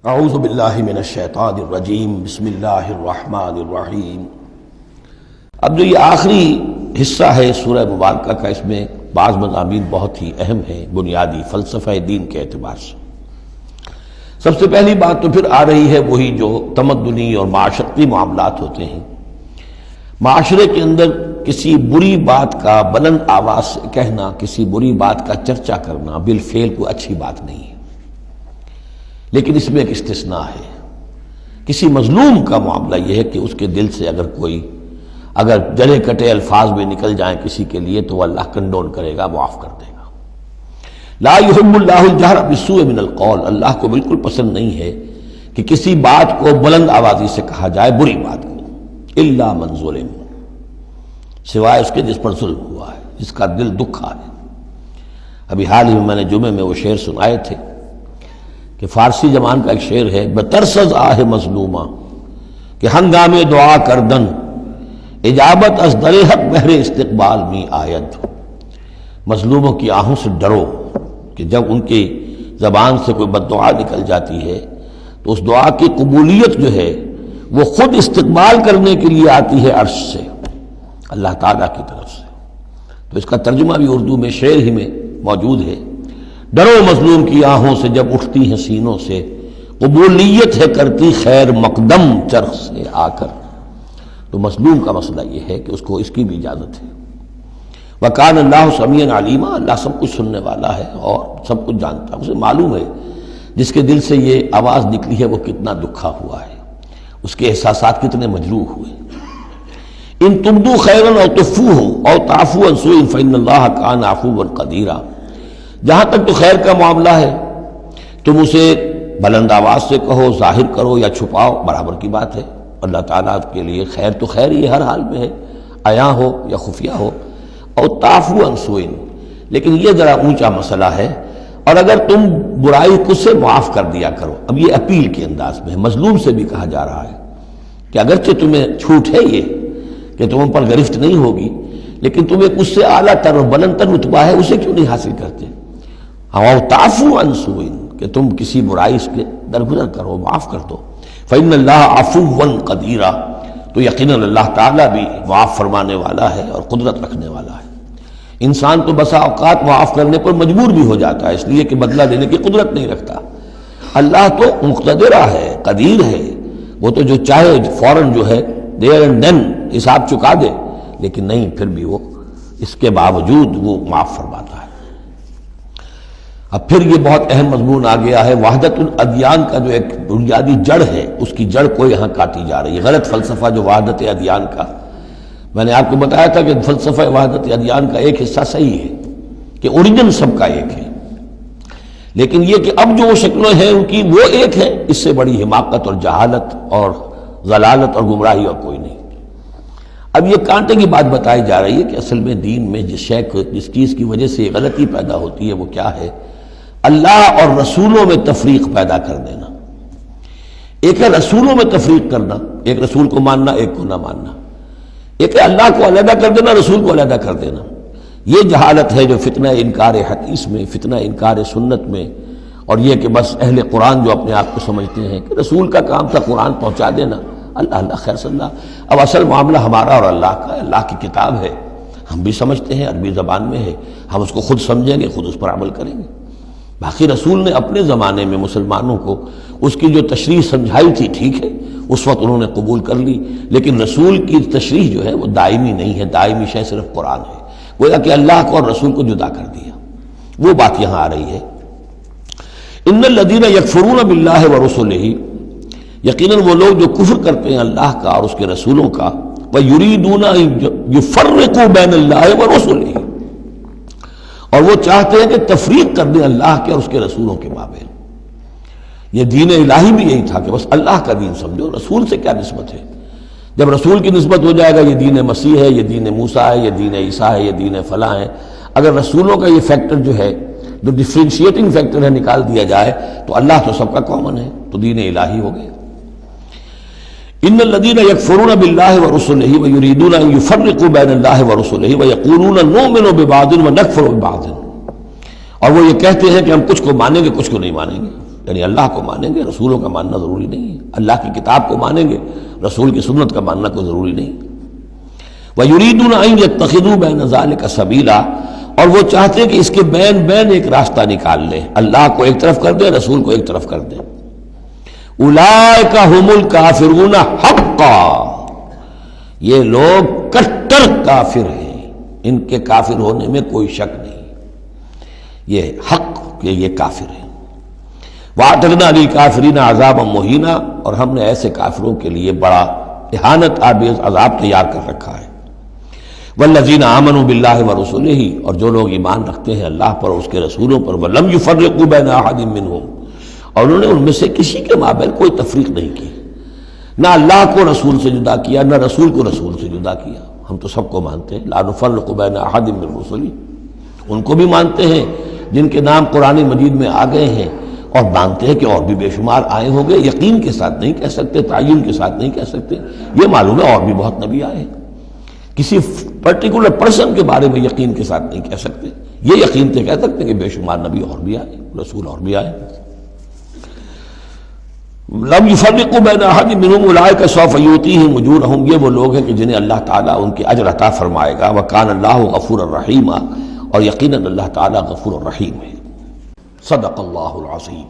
اعوذ باللہ من الشیطان الرجیم بسم اللہ الرحمن الرحیم۔ اب جو یہ آخری حصہ ہے سورہ مبارکہ کا، اس میں بعض مضامین بہت ہی اہم ہیں بنیادی فلسفہ دین کے اعتبار سے۔ سب سے پہلی بات تو پھر آ رہی ہے وہی جو تمدنی اور معاشرتی معاملات ہوتے ہیں۔ معاشرے کے اندر کسی بری بات کا بلند آواز سے کہنا، کسی بری بات کا چرچا کرنا بالفعل کوئی اچھی بات نہیں ہے، لیکن اس میں ایک استثناء ہے۔ کسی مظلوم کا معاملہ یہ ہے کہ اس کے دل سے اگر جلے کٹے الفاظ میں نکل جائیں کسی کے لیے تو وہ اللہ کنڈون کرے گا، معاف کر دے گا۔ لا يحب اللہ الجہر بالسوء من القول، اللہ کو بالکل پسند نہیں ہے کہ کسی بات کو بلند آوازی سے کہا جائے، بری بات کو، الا من ظلم، سوائے اس کے جس پر ظلم ہوا ہے، جس کا دل دکھا ہے۔ ابھی حال ہی میں نے جمعے میں وہ شعر سنائے تھے کہ فارسی زبان کا ایک شعر ہے، بترسز آہ مظلومہ کہ ہنگام دعا کردن، اجابت از در حق بہر استقبال می آید۔ مظلوموں کی آہوں سے ڈرو کہ جب ان کی زبان سے کوئی بد دعا نکل جاتی ہے تو اس دعا کی قبولیت جو ہے وہ خود استقبال کرنے کے لیے آتی ہے عرش سے، اللہ تعالیٰ کی طرف سے۔ تو اس کا ترجمہ بھی اردو میں شعر ہی میں موجود ہے، ڈرو مظلوم کی آہوں سے جب اٹھتی ہیں سینوں سے، قبولیت ہے کرتی خیر مقدم چرخ سے آ کر۔ تو مظلوم کا مسئلہ یہ ہے کہ اس کو اس کی بھی اجازت ہے۔ وَكَانَ اللَّهُ سَمِيعًا عَلِيمًا، اللہ سب کچھ سننے والا ہے اور سب کچھ جانتا ہے، اسے معلوم ہے جس کے دل سے یہ آواز نکلی ہے وہ کتنا دکھا ہوا ہے، اس کے احساسات کتنے مجروح ہوئے۔ ان تبدوا خیرا او تخفوہ او تعفوا عن سوء فإن اللہ کان عفوا قدیرا، جہاں تک تو خیر کا معاملہ ہے تم اسے بلند آواز سے کہو، ظاہر کرو یا چھپاؤ، برابر کی بات ہے۔ اللہ تعالیٰ کے لیے خیر تو خیر ہی ہر حال میں ہے، عیاں ہو یا خفیہ ہو۔ اور تعفو عن سوء، لیکن یہ ذرا اونچا مسئلہ ہے، اور اگر تم برائی کو سے معاف کر دیا کرو۔ اب یہ اپیل کے انداز میں ہے، مظلوم سے بھی کہا جا رہا ہے کہ اگرچہ تمہیں چھوٹ ہے یہ کہ تم ان پر گرفت نہیں ہوگی، لیکن تم ایک اس سے اعلیٰ تر اور بلند تر رتبہ ہے، اسے کیوں نہیں حاصل کرتے؟ اور تعفو عن سوء، کہ تم کسی برائی سے درگزر کرو، معاف کر دو۔ فإن اللہ عفوا قدیرا، تو یقیناً اللہ تعالیٰ بھی معاف فرمانے والا ہے اور قدرت رکھنے والا ہے۔ انسان تو بسا اوقات معاف کرنے پر مجبور بھی ہو جاتا ہے، اس لیے کہ بدلہ لینے کی قدرت نہیں رکھتا۔ اللہ تو مقتدرہ ہے، قدیر ہے، وہ تو جو چاہے فوراً جو ہے دیر اینڈ دین حساب چکا دے، لیکن نہیں، پھر بھی وہ اس کے باوجود وہ معاف فرماتا ہے۔ اب پھر یہ بہت اہم مضمون آ گیا ہے، وحدت الادیان کا جو ایک بنیادی جڑ ہے، اس کی جڑ کو یہاں کاٹی جا رہی ہے۔ غلط فلسفہ جو وحدت ادیان کا، میں نے آپ کو بتایا تھا کہ فلسفہ وحدت ادیان کا ایک حصہ صحیح ہے کہ اوریجن سب کا ایک ہے، لیکن یہ کہ اب جو شکلیں ہیں ان کی وہ ایک ہے، اس سے بڑی حماقت اور جہالت اور ضلالت اور گمراہی اور کوئی نہیں۔ اب یہ کانٹے کی بات بتائی جا رہی ہے کہ اصل میں دین میں جس چیز کی وجہ سے یہ غلطی پیدا ہوتی ہے وہ کیا ہے؟ اللہ اور رسولوں میں تفریق پیدا کر دینا۔ ایک ہے رسولوں میں تفریق کرنا، ایک رسول کو ماننا ایک کو نہ ماننا، ایک ہے اللہ کو علیحدہ کر دینا، رسول کو علیحدہ کر دینا۔ یہ جہالت ہے جو فتنہ انکار حدیث میں، فتنہ انکار سنت میں، اور یہ کہ بس اہل قرآن جو اپنے آپ کو سمجھتے ہیں کہ رسول کا کام تھا قرآن پہنچا دینا، اللہ خیر صلی اللہ۔ اب اصل معاملہ ہمارا اور اللہ کا ہے، اللہ کی کتاب ہے، ہم بھی سمجھتے ہیں، عربی زبان میں ہے، ہم اس کو خود سمجھیں گے، خود اس پر عمل کریں گے۔ باقی رسول نے اپنے زمانے میں مسلمانوں کو اس کی جو تشریح سمجھائی تھی، ٹھیک ہے، اس وقت انہوں نے قبول کر لی، لیکن رسول کی تشریح جو ہے وہ دائمی نہیں ہے، دائمی شے صرف قرآن ہے، گویا کہ اللہ کو اور رسول کو جدا کر دیا۔ وہ بات یہاں آ رہی ہے، ان الذین یکفرون باللہ ورسلہ، یقیناً وہ لوگ جو کفر کرتے ہیں اللہ کا اور اس کے رسولوں کا، وَيُرِيدُونَ أَن يُفَرِّقُوا بَيْنَ اللَّهِ وَرُسُلِهِ، اور وہ چاہتے ہیں کہ تفریق کر دیں اللہ کے اور اس کے رسولوں کے مابین۔ یہ دین الہی بھی یہی تھا کہ بس اللہ کا دین سمجھو، رسول سے کیا نسبت ہے؟ جب رسول کی نسبت ہو جائے گا یہ دین مسیح ہے، یہ دین موسیٰ ہے، یہ دین عیسیٰ ہے، یہ دین فلاں ہے۔ اگر رسولوں کا یہ فیکٹر جو ہے، جو ڈفرینشیٹنگ فیکٹر ہے، نکال دیا جائے تو اللہ تو سب کا کامن ہے، تو دین الہی ہو گیا۔ ان الذین یکفرون باللہ ورسلہ ویریدون ان یفرقوا بین اللہ ورسلہ ویقولون نؤمن ببعض ونکفر ببعض، اور وہ یہ کہتے ہیں کہ ہم کچھ کو مانیں گے کچھ کو نہیں مانیں گے۔ یعنی اللہ کو مانیں گے، رسولوں کا ماننا ضروری نہیں ہے، اللہ کی کتاب کو مانیں گے، رسول کی سنت کا ماننا کوئی ضروری نہیں۔ وَيُرِيدُونَ أَن يَتَّخِذُوا بَيْنَ ذَلِكَ سَبِيلًا، اور وہ چاہتے ہیں کہ اس کے بین ایک راستہ نکال لیں، اللہ کو ایک طرف کر دیں، رسول کو ایک طرف کر دیں۔ اولئک ھم الکافرون حقا، یہ لوگ کٹر کافر ہیں، ان کے کافر ہونے میں کوئی شک نہیں، یہ حق کہ یہ کافر ہیں۔ وَأَعْتَدْنَا لِلْكَافِرِينَ عَذَابًا مُهِينًا، اور ہم نے ایسے کافروں کے لیے بڑا اہانت آمیز عذاب تیار کر رکھا ہے۔ وَالَّذِينَ آمَنُوا بِاللَّهِ وَرُسُلِهِ، اور جو لوگ ایمان رکھتے ہیں اللہ پر اور اس کے رسولوں پر، وَلَمْ يُفَرِّقُوا بَيْنَ أَحَدٍ مِّنْهُمْ، اور انہوں نے ان میں سے کسی کے مابین کوئی تفریق نہیں کی، نہ اللہ کو رسول سے جدا کیا، نہ رسول کو رسول سے جدا کیا۔ ہم تو سب کو مانتے ہیں، لا نفرق بین احد من رسلی، ان کو بھی مانتے ہیں جن کے نام قرآن مجید میں آ گئے ہیں، اور مانتے ہیں کہ اور بھی بے شمار آئے ہوں گے، یقین کے ساتھ نہیں کہہ سکتے، تعین کے ساتھ نہیں کہہ سکتے، یہ معلوم ہے اور بھی بہت نبی آئے ہیں، کسی پرٹیکولر پرسن کے بارے میں یقین کے ساتھ نہیں کہہ سکتے، یہ یقین سے کہہ سکتے ہیں کہ بے شمار نبی اور بھی آئے، رسول اور بھی آئے۔ لم يفرقوا بین احد منهم اولئک سوف یؤتیہم اجورہم، یہ وہ لوگ ہیں کہ جنہیں اللہ تعالیٰ ان کے اجر عطا فرمائے گا۔ وکان اللہ غفورا رحیما، اور یقیناً اللہ تعالیٰ غفور الرحیم ہے۔ صدق اللہ العظیم۔